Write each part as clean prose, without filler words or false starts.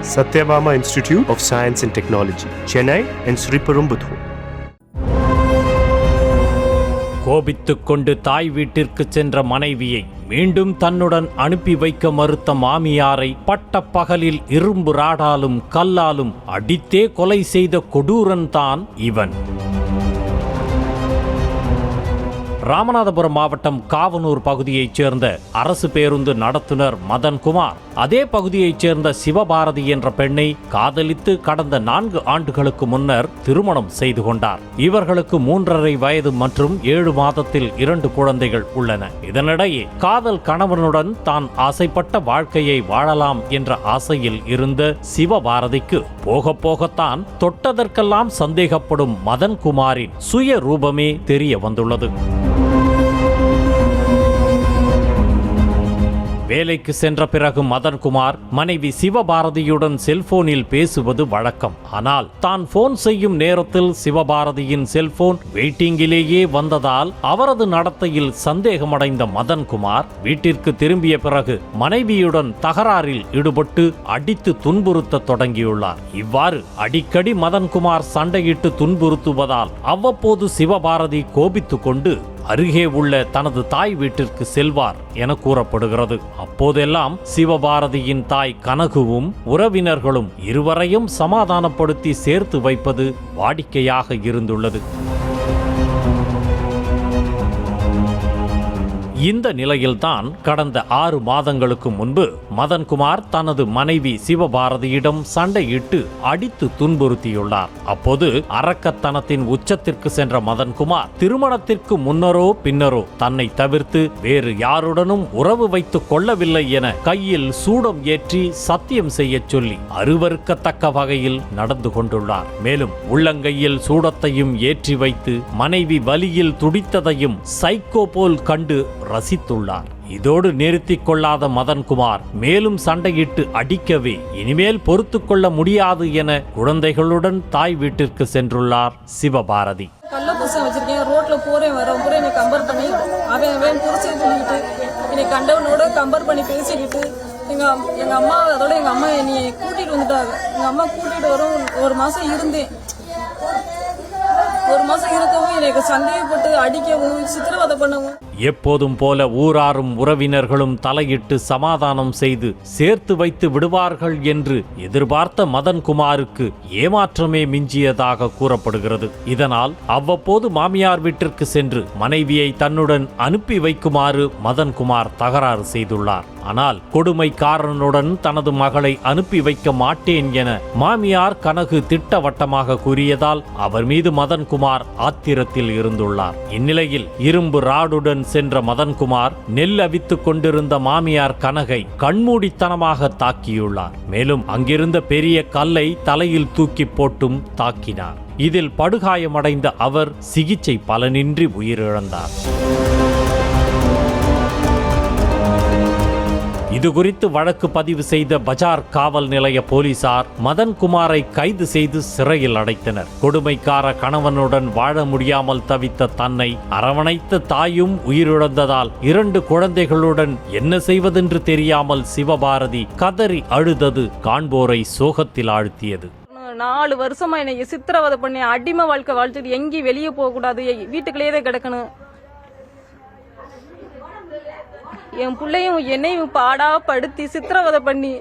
Satyabama Institute of Science and Technology, Chennai and Sriperumbudur. கோபித்துக் கொண்டு தாய் வீட்டிற்கு சென்ற மனைவியை மீண்டும் தன்னுடன் அனுப்பி வைக்க மறுத்த மாமியாரை பட்ட பகலில் இரும்பு ராடாலும் கல்லாலும் அடித்தே கொலை செய்த கொடூரன் தான் இவன். ராமநாதபுரம் மாவட்டம் காவனூர் பகுதியைச் சேர்ந்த அரசு பேருந்து நடத்துனர் மதன்குமார் அதே பகுதியைச் சேர்ந்த சிவபாரதி என்ற பெண்ணை காதலித்து கடந்த 4 ஆண்டுகளுக்கு முன்னர் திருமணம் செய்து கொண்டார். இவர்களுக்கு 3.5 வயது மற்றும் 7 மாதத்தில் 2 குழந்தைகள் உள்ளன. இதனிடையே காதல் கணவனுடன் தான் ஆசைப்பட்ட வாழ்க்கையை வாழலாம் என்ற ஆசையில் இருந்த சிவபாரதிக்கு போக போகத்தான் தொட்டதற்கெல்லாம் சந்தேகப்படும் மதன்குமாரின் சுய ரூபமே தெரிய வந்துள்ளது. வேலைக்கு சென்ற பிறகு மதன்குமார் மனைவி சிவபாரதியுடன் செல்போனில் பேசுவது வழக்கம். ஆனால் தான் போன் செய்யும் நேரத்தில் சிவபாரதியின் செல்போன் வெயிட்டிங்கிலேயே வந்ததால் அவரது நடத்தையில் சந்தேகமடைந்த மதன்குமார் வீட்டிற்கு திரும்பிய பிறகு மனைவியுடன் தகராறில் ஈடுபட்டு அடித்து துன்புறுத்த தொடங்கியுள்ளார். இவ்வாறு அடிக்கடி மதன்குமார் சண்டையிட்டு துன்புறுத்துவதால் அவ்வப்போது சிவபாரதி கோபித்துக் கொண்டு அருகே உள்ள தனது தாய் வீட்டிற்கு செல்வார் என கூறப்படுகிறது. அப்போதெல்லாம் சிவபாரதியின் தாய் கனகுவும் உறவினர்களும் இருவரையும் சமாதானப்படுத்தி சேர்த்து வைப்பது வாடிக்கையாக இருந்துள்ளது. இந்த நிலையில்தான் கடந்த 6 மாதங்களுக்கு முன்பு மதன்குமார் தனது மனைவி சிவபாரதியிடம் சண்டையிட்டு அடித்து துன்புறுத்தியுள்ளார். அப்போது அரக்கத்தனத்தின் உச்சத்திற்கு சென்ற மதன்குமார் திருமணத்திற்கு முன்னரோ பின்னரோ தன்னை தவிர்த்து வேறு யாருடனும் உறவு வைத்துக் கொள்ளவில்லை என கையில் சூடம் ஏற்றி சத்தியம் செய்ய சொல்லி அருவருக்கத்தக்க வகையில் நடந்து கொண்டுள்ளார். மேலும் உள்ளங்கையில் சூடத்தையும் ஏற்றி வைத்து மனைவி வலியில் துடித்ததையும் சைக்கோ போல் கண்டு ரசித்துள்ளார். இதோடு நிறுத்திக் கொள்ளாத மதன்குமார் மேலும் சண்டையிட்டு அடிக்கவே இனிமேல் பொறுத்து கொள்ள முடியாது என குழந்தைகளுடன் தாய் வீட்டிற்கு சென்றுள்ளார் சிவபாரதி. கள்ள புருஷன் வச்சிருக்கேன், ரோட்ல போறேன் வரேன் கூட என்னை கம்பேர் பண்ணி அவன் புருஷன் சொல்லிட்டு என்னை கண்டவனோட கம்பேர் பண்ணி பேசிக்கிட்டு எங்க அம்மா அதோட எங்க அம்மா என்னை கூட்டிட்டு வந்துட்டாங்க. எங்க அம்மா கூட்டிட்டு வரும் 1 மாசம் இருந்தேன். 1 மாசம் இருக்கவும் எனக்கு சந்தேகப்பட்டு அடிக்கவும் சித்திரவதை பண்ணவும் எப்போதும் போல ஊராரும் உறவினர்களும் தலையிட்டு சமாதானம் செய்து சேர்த்து வைத்து விடுவார்கள் என்று எதிர்பார்த்த மதன்குமாருக்கு ஏமாற்றமே மிஞ்சியதாக கூறப்படுகிறது. இதனால் அவ்வப்போது மாமியார் வீட்டிற்கு சென்று மனைவியை தன்னுடன் அனுப்பி வைக்குமாறு மதன்குமார் தகராறு செய்துள்ளார். ஆனால் கொடுமைக்காரனுடன் தனது மகளை அனுப்பி வைக்க மாட்டேன் என மாமியார் கனகு திட்டவட்டமாக கூறியதால் அவர் மீது மதன்குமார் ஆத்திரத்தில் இருந்துள்ளார். இந்நிலையில் இரும்பு ராடுடன் சென்ற மதன்குமார் நெல் அவித்துக் கொண்டிருந்த மாமியார் கனகை கண்மூடித்தனமாக தாக்கியுள்ளார். மேலும் அங்கிருந்த பெரிய கல்லை தலையில் தூக்கி போட்டும் தாக்கினார். இதில் படுகாயமடைந்த அவர் சிகிச்சை பலனின்றி உயிரிழந்தார். இதுகுறித்து வழக்கு பதிவு செய்த பஜார் காவல் நிலைய போலீசார் மதன்குமாரை கைது செய்து சிறையில் அடைத்தனர். கொடுமைக்கார கணவனுடன் வாழ முடியாமல் தவித்த தன்னை அரவணைத்த தாயும் உயிரிழந்ததால் 2 குழந்தைகளுடன் என்ன செய்வதென்று தெரியாமல் சிவபாரதி கதறி அழுதது காண்போரை சோகத்தில் ஆழ்த்தியது. 4 வருஷமா என்னை சித்திரவதை பண்ணி அடிமை வாழ்க்கை வாழ்த்துட்டு எங்கேயும் வெளியே போக கூடாது, வீட்டுக்குள்ளேயே தான் கிடக்கணும். என் பிள்ளையும் என்னையும் பாடா படுத்தி சித்திரவதை பண்ணி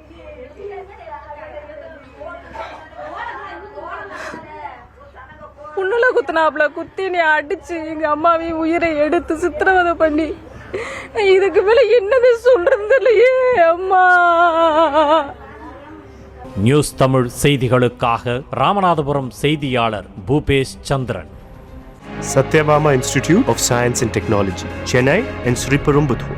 புண்ணுல குத்துனாப்ல குத்தி நீ அடிச்சு எங்க அம்மாவையும் உயிரை எடுத்து சித்திரவதை பண்ணி இதுக்கு மேல என்னது சொல்றது இல்லையே அம்மா. நியூஸ் தமிழ் செய்திகளுக்காக ராமநாதபுரம் செய்தியாளர் பூபேஷ் சந்திரன். Satyabama Institute of Science and Technology, Chennai and Sriperumbudur.